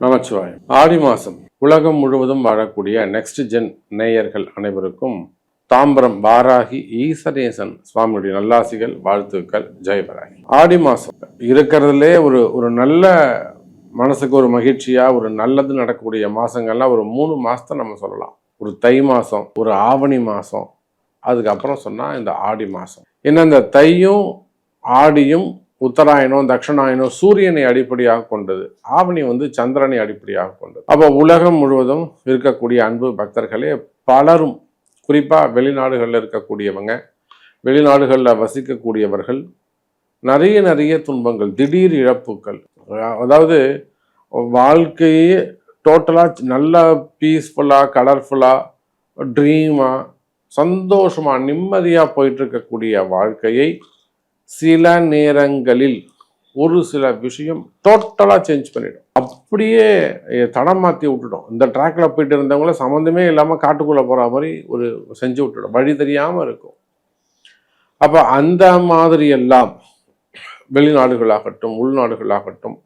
நமச்சிவாயம். ஆடி மாதம் உலகம் முழுவதும் வாழக்கூடிய நெக்ஸ்ட் ஜென் நேயர்கள் அனைவருக்கும் தாம்பரம் வாராகி ஈசனேசன் சுவாமியுடைய நல்லாசிகள், வாழ்த்துக்கள். ஜெயவராகி. ஆடி மாதம் இருக்கிறதுலே ஒரு நல்ல மனசுக்கு ஒரு மகிழ்ச்சியா ஒரு நல்லது நடக்கக்கூடிய மாசங்கள்லாம் ஒரு 3 மாசத்தை நம்ம சொல்லலாம். ஒரு தை மாதம், ஒரு ஆவணி மாதம், அதுக்கப்புறம் சொன்னால் இந்த ஆடி மாதம். ஏன்னா இந்த தையும் ஆடியும் உத்தராயணம் தட்சிணாயனம் சூரியனை அடிப்படையாக கொண்டது, ஆவணி சந்திரனை அடிப்படையாக கொண்டது. அப்போ உலகம் முழுவதும் இருக்கக்கூடிய அன்பு பக்தர்களே பலரும், குறிப்பாக வெளிநாடுகளில் இருக்கக்கூடியவங்க, வெளிநாடுகளில் வசிக்கக்கூடியவர்கள் நிறைய துன்பங்கள், திடீர் இழப்புகள், அதாவது வாழ்க்கையே டோட்டலாக நல்லா பீஸ்ஃபுல்லாக கலர்ஃபுல்லாக ட்ரீமாக சந்தோஷமாக நிம்மதியாக போயிட்டு இருக்கக்கூடிய வாழ்க்கையை சில நேரங்களில் ஒரு சில விஷயம் டோட்டலாக சேஞ்ச் பண்ணிடும். அப்படியே தடம் மாற்றி விட்டுடும். இந்த ட்ராக்ல போயிட்டு இருந்தவங்கள சம்மந்தமே இல்லாமல் காட்டுக்குள்ளே போகிற மாதிரி ஒரு செஞ்சு விட்டுடும், வழி தெரியாமல் இருக்கும். அப்போ அந்த மாதிரி எல்லாம் வெளிநாடுகளாகட்டும் உள்நாடுகளாகட்டும்,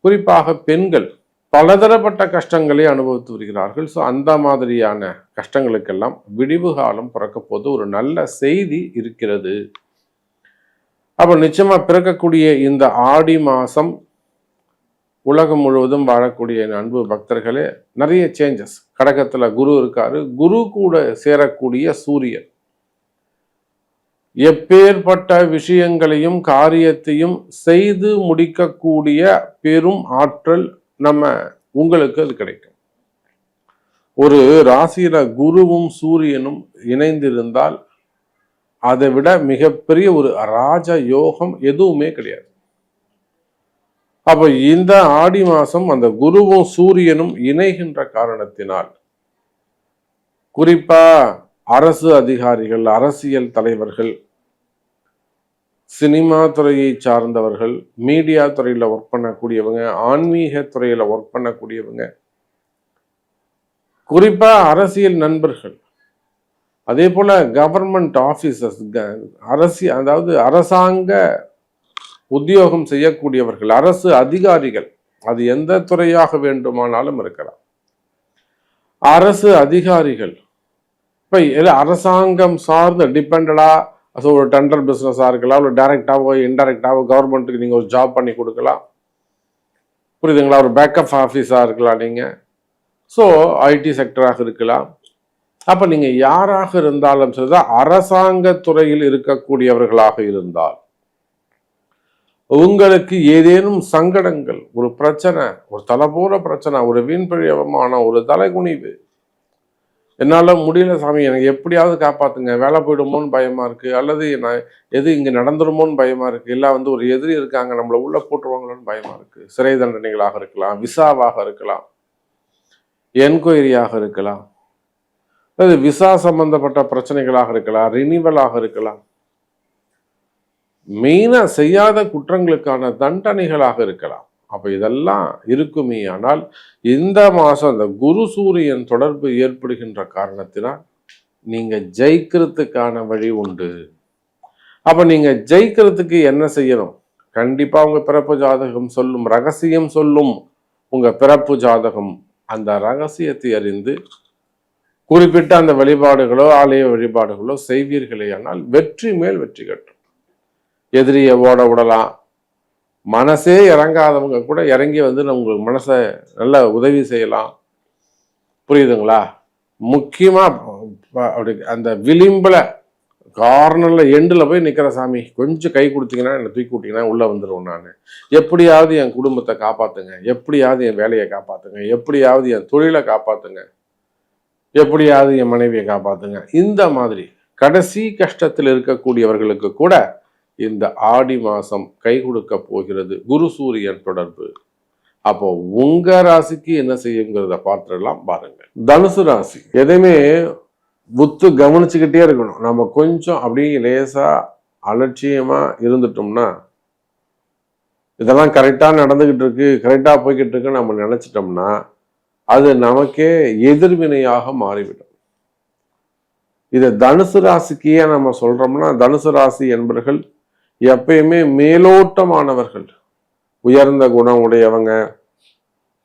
குறிப்பாக பெண்கள் பலதரப்பட்ட கஷ்டங்களை அனுபவித்து வருகிறார்கள். ஸோ அந்த மாதிரியான கஷ்டங்களுக்கெல்லாம் விடிவு காலம் பிறக்க போது ஒரு நல்ல செய்தி இருக்கிறது. அப்போ நிச்சயமா பிறக்கக்கூடிய இந்த ஆடி மாதம் உலகம் முழுவதும் வாழக்கூடிய அன்பு பக்தர்களே நிறைய சேஞ்சஸ். கடகத்துல குரு இருக்காரு, குரு கூட சேரக்கூடிய சூரியன் எப்பேற்பட்ட விஷயங்களையும் காரியத்தையும் செய்து முடிக்கக்கூடிய பெரும் ஆற்றல் உங்களுக்கு அது கிடைக்கும். ஒரு ராசியில குருவும் சூரியனும் இணைந்திருந்தால் அதை விட மிகப்பெரிய ஒரு ராஜ யோகம் எதுவுமே கிடையாது. அப்போ இந்த ஆடி மாதம் அந்த குருவும் சூரியனும் இணைகின்ற காரணத்தினால் குறிப்பா அரசு அதிகாரிகள், அரசியல் தலைவர்கள், சினிமா துறையை சார்ந்தவர்கள், மீடியா துறையில் ஒர்க் பண்ணக்கூடியவங்க, ஆன்மீக துறையில் ஒர்க் பண்ணக்கூடியவங்க, குறிப்பா அரசியல் நண்பர்கள், அதே போல கவர்மெண்ட் ஆபீசர்ஸ், அதாவது அரசாங்க உத்தியோகம் செய்யக்கூடியவர்கள், அரசு அதிகாரிகள், அது எந்த துறையாக வேண்டுமானாலும் இருக்கலாம். அரசு அதிகாரிகள் இப்ப அரசாங்கம் சார்ந்த டிபெண்டடா ஒரு டெண்டர் பிசினஸா இருக்கலாம், ஒரு டைரக்டாவோ இன்டைரக்டாவோ கவர்மெண்ட்டுக்கு நீங்க ஒரு ஜாப் பண்ணி கொடுக்கலாம், புரியுதுங்களா? ஒரு பேக்கப் ஆஃபீஸா இருக்கலாம் நீங்க. ஸோ ஐடி செக்டராக இருக்கலாம். அப்ப நீங்க யாராக இருந்தாலும் சரிதான், அரசாங்க துறையில் இருக்கக்கூடியவர்களாக இருந்தால் உங்களுக்கு ஏதேனும் சங்கடங்கள், ஒரு பிரச்சனை, ஒரு தலைபோற பிரச்சனை, ஒரு வீண்பிழமான ஒரு தலைகுனிவு, என்னால முடியல சாமி, எனக்கு எப்படியாவது காப்பாத்துங்க, வேலை போயிடுமோன்னு பயமா இருக்கு, அல்லது எது இங்க நடந்துருமோன்னு பயமா இருக்கு, இல்ல ஒரு எதிரி இருக்காங்க நம்மள உள்ள போட்டுருவாங்களோன்னு பயமா இருக்கு, சிறை தண்டனைகளாக இருக்கலாம், விசாவாக இருக்கலாம், என்கொயரியாக இருக்கலாம், அது விசா சம்பந்தப்பட்ட பிரச்சனைகளாக இருக்கலாம், ரினிவலாக இருக்கலாம், மெயினா செய்யாத குற்றங்களுக்கான தண்டனைகளாக இருக்கலாம். அப்ப இதெல்லாம் இருக்குமே. ஆனால் இந்த மாசம் அந்த குரு சூரியன் தொடர்பு ஏற்படுகின்ற காரணத்தினால் நீங்க ஜெயிக்கிறதுக்கான வழி உண்டு. அப்ப நீங்க ஜெயிக்கிறதுக்கு என்ன செய்யணும்? கண்டிப்பா உங்க பிறப்பு ஜாதகம் சொல்லும், ரகசியம் சொல்லும் உங்க பிறப்பு ஜாதகம். அந்த ரகசியத்தை அறிந்து குறிப்பிட்ட அந்த வழிபாடுகளோ ஆலய வழிபாடுகளோ செய்வீர்களே ஆனால் வெற்றி மேல் வெற்றி கட்டும். எதிரியை ஓட விடலாம். மனசே இறங்காதவங்க கூட இறங்கி உங்களுக்கு மனசை நல்ல உதவி செய்யலாம், புரியுதுங்களா? முக்கியமா அப்படி அந்த விளிம்புல கார்னர்ல எண்டில் போய் நிக்கிற சாமி, கொஞ்சம் கை கொடுத்தீங்கன்னா என்னை தூக்கி விட்டீங்கன்னா உள்ள வந்துடுவோம், நான் எப்படியாவது என் குடும்பத்தை காப்பாத்துங்க, எப்படியாவது என் வேலையை காப்பாத்துங்க, எப்படியாவது என் தொழிலை காப்பாத்துங்க, எப்படியாவது என் மனைவியை காப்பாத்துங்க. இந்த மாதிரி கடைசி கஷ்டத்தில் இருக்கக்கூடியவர்களுக்கு கூட இந்த ஆடி மாசம் கை கொடுக்க போகிறது குரு சூரியன் தொடர்பு. அப்போ உங்க ராசிக்கு என்ன செய்யுங்கிறத பார்த்துடலாம், பாருங்க. தனுசு ராசி எதையுமே புத்து கவனிச்சுக்கிட்டே இருக்கணும். நம்ம கொஞ்சம் அப்படியே லேசா அலட்சியமா இருந்துட்டோம்னா, இதெல்லாம் கரெக்டா நடந்துகிட்டு இருக்கு, கரெக்டா போய்கிட்டு இருக்கு நம்ம நினைச்சிட்டோம்னா அது நமக்கே எதிர்வினையாக மாறிவிடும். இதை தனுசு ராசிக்கு ஏன் நம்ம சொல்றோம்னா, தனுசு ராசி என்பவர்கள் எப்பயுமே மேலோட்டமானவர்கள், உயர்ந்த குணம் உடையவங்க,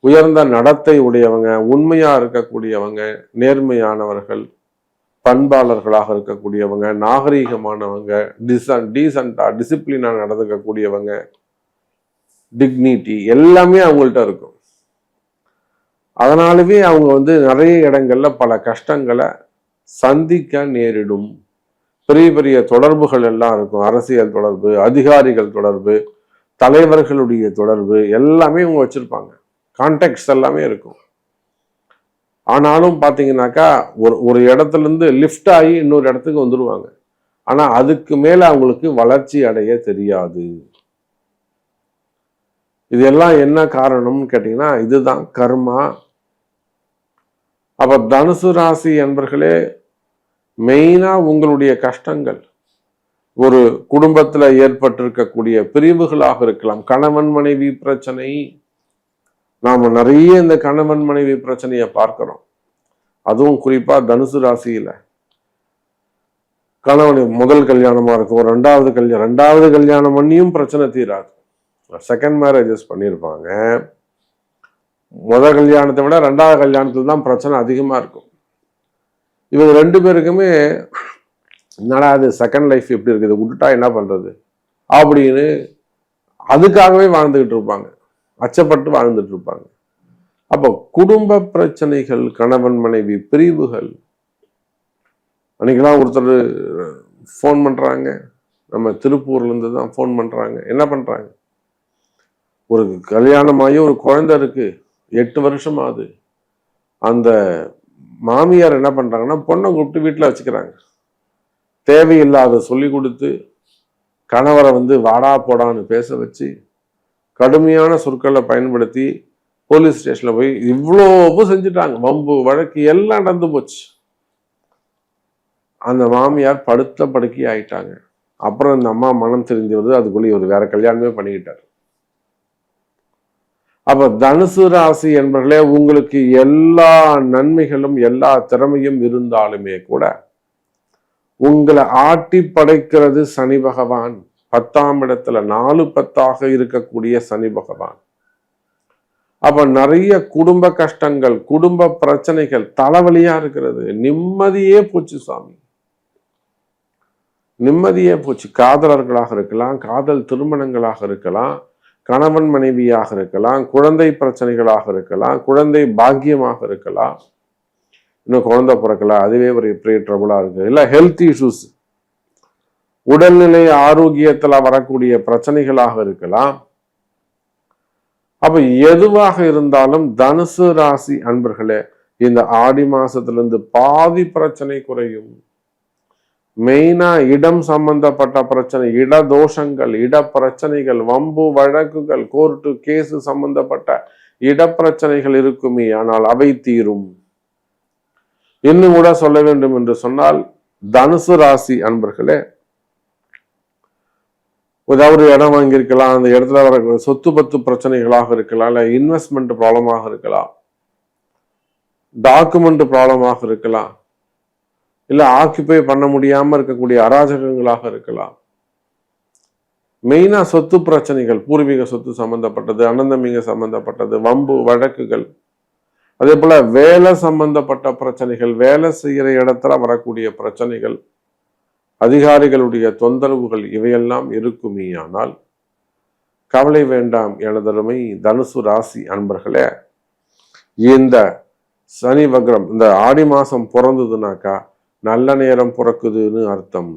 உயர்ந்த நடத்தை உடையவங்க, உண்மையா இருக்கக்கூடியவங்க, நேர்மையானவர்கள், பண்பாளர்களாக இருக்கக்கூடியவங்க, நாகரீகமானவங்க, டீசெண்டா டிசிப்ளினா நடந்துக்கக்கூடியவங்க, டிக்னிட்டி எல்லாமே அவங்கள்ட்ட இருக்கும். அதனாலவே அவங்க நிறைய இடங்கள்ல பல கஷ்டங்களை சந்திக்க நேரிடும். பெரிய பெரிய தொடர்புகள் எல்லாம் இருக்கும். அரசியல் தொடர்பு, அதிகாரிகள் தொடர்பு, தலைவர்களுடைய தொடர்பு எல்லாமே இவங்க வச்சிருப்பாங்க. கான்டெக்ட்ஸ் எல்லாமே இருக்கும். ஆனாலும் பாத்தீங்கன்னாக்கா ஒரு இடத்துல இருந்து லிஃப்ட் ஆகி இன்னொரு இடத்துக்கு வந்துருவாங்க. ஆனா அதுக்கு மேல அவங்களுக்கு வளர்ச்சி அடைய தெரியாது. இதெல்லாம் என்ன காரணம்னு கேட்டீங்கன்னா இதுதான் கர்மா. அப்ப தனுசு ராசி என்பர்களே, மெயினா உங்களுடைய கஷ்டங்கள் ஒரு குடும்பத்துல ஏற்பட்டிருக்கக்கூடிய பிரிவுகளாக இருக்கலாம். கணவன் மனைவி பிரச்சனை, நாம நிறைய இந்த கணவன் மனைவி பிரச்சனையை பார்க்கிறோம். அதுவும் குறிப்பா தனுசு ராசியில கணவன் முதல் கல்யாணமா இருக்கும், ரெண்டாவது கல்யாணம் பண்ணியும் பிரச்சனை தீராது. செகண்ட் மேரேஜஸ் பண்ணியிருப்பாங்க. முதல் கல்யாணத்தை விட ரெண்டாவது கல்யாணத்துல தான் பிரச்சனை அதிகமா இருக்கும். இவங்க ரெண்டு பேருக்குமே என்னடா அது செகண்ட் லைஃப் எப்படி இருக்குது, விட்டுட்டா என்ன பண்றது அப்படின்னு அதுக்காகவே வாழ்ந்துகிட்டு இருப்பாங்க, அச்சப்பட்டு வாழ்ந்துட்டு இருப்பாங்க. அப்போ குடும்ப பிரச்சனைகள், கணவன் மனைவி பிரிவுகள். அன்னைக்கெல்லாம் ஒருத்தர் ஃபோன் பண்றாங்க, நம்ம திருப்பூர்ல இருந்து தான் ஃபோன் பண்றாங்க. என்ன பண்றாங்க, ஒரு கல்யாணமாகி ஒரு குழந்தை இருக்கு, 8 வருஷம் ஆகுது. அந்த மாமியார் என்ன பண்றாங்கன்னா பொண்ணை கூப்பிட்டு வீட்டில் வச்சுக்கிறாங்க. தேவையில்லாத சொல்லி கொடுத்து கணவரை வாடா போடான்னு பேச வச்சு கடுமையான சொற்களை பயன்படுத்தி போலீஸ் ஸ்டேஷன்ல போய் இவ்வளவு செஞ்சுட்டாங்க. வம்பு வழக்கு எல்லாம் நடந்து போச்சு. அந்த மாமியார் படுத்த படுக்கை ஆயிட்டாங்க. அப்புறம் இந்த அம்மா மனம் தெரிஞ்சு வருது, அதுக்குள்ளே ஒரு வேற கல்யாணமே பண்ணிக்கிட்டார். அப்ப தனுசு ராசி என்பர்களே, உங்களுக்கு எல்லா நன்மைகளும் எல்லா திறமையும் இருந்தாலுமே கூட உங்களை ஆட்டி படைக்கிறது சனி பகவான். 10ஆம் இடத்துல 4-10 இருக்கக்கூடிய சனி பகவான். அப்ப நிறைய குடும்ப கஷ்டங்கள், குடும்ப பிரச்சனைகள், தலைவலியா இருக்கிறது. நிம்மதியே போச்சு சாமி, நிம்மதியே போச்சு. காதலர்களாக இருக்கலாம், காதல் திருமணங்களாக இருக்கலாம், கணவன் மனைவியாக இருக்கலாம், குழந்தை பிரச்சனைகளாக இருக்கலாம், குழந்தை பாக்கியமாக இருக்கலாம், இன்னும் குழந்தை பிறக்கல அதுவே ஒரு பெரிய ட்ரபுளா இருக்கு, இல்ல ஹெல்த் இஷ்யூஸ், உடல்நிலை ஆரோக்கியத்துல வரக்கூடிய பிரச்சனைகளாக இருக்கலாம். அப்ப எதுவாக இருந்தாலும் தனுசு ராசி அன்பர்களே, இந்த ஆடி மாசத்திலிருந்து பாதி பிரச்சனை குறையும். மெயினா இடம் சம்பந்தப்பட்ட பிரச்சனை, இட தோஷங்கள், இட பிரச்சனைகள், வம்பு வழக்குகள், கோர்ட்டு கேஸ் சம்பந்தப்பட்ட இட பிரச்சனைகள் இருக்குமே, ஆனால் அவை தீரும். இன்னும் கூட சொல்ல வேண்டும் என்று சொன்னால் தனுசு ராசி அன்பர்களே, ஏதாவது இடம் வாங்கியிருக்கலாம், அந்த இடத்துல வர சொத்து பத்து பிரச்சனைகளாக இருக்கலாம், இல்ல இன்வெஸ்ட்மெண்ட் ப்ராப்ளமாக இருக்கலாம், டாக்குமெண்ட் ப்ராப்ளமாக இருக்கலாம், இல்ல ஆக்குபை பண்ண முடியாம இருக்கக்கூடிய அராஜகங்களாக இருக்கலாம். மெயினா சொத்து பிரச்சனைகள், பூர்வீக சொத்து சம்பந்தப்பட்டது, அனந்தமிங்க சம்பந்தப்பட்டது, வம்பு வழக்குகள், அதே போல வேலை சம்பந்தப்பட்ட பிரச்சனைகள், வேலை செய்கிற இடத்துல வரக்கூடிய பிரச்சனைகள், அதிகாரிகளுடைய தொந்தரவுகள், இவையெல்லாம் இருக்குமே. ஆனால் கவலை வேண்டாம் எனதருமை தனுசு ராசி அன்பர்களே. இந்த சனி வக்ரம் இந்த ஆடி மாசம் பிறந்ததுனாக்கா நல்ல நேரம் பிறக்குதுன்னு அர்த்தம்.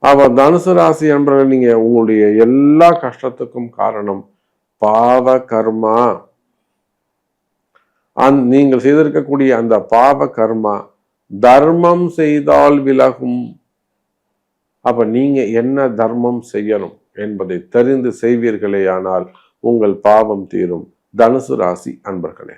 அவ தனுசு ராசி அன்பர்கள், நீங்க உங்களுடைய எல்லா கஷ்டத்துக்கும் காரணம் பாவ கர்மா. நீங்கள் செய்திருக்கக்கூடிய அந்த பாவ கர்மா தர்மம் செய்தால் விலகும். அப்ப நீங்க என்ன தர்மம் செய்யணும் என்பதை தெரிந்து செய்வீர்களே, ஆனால் உங்கள் பாவம் தீரும். தனுசு ராசி அன்பர்களே.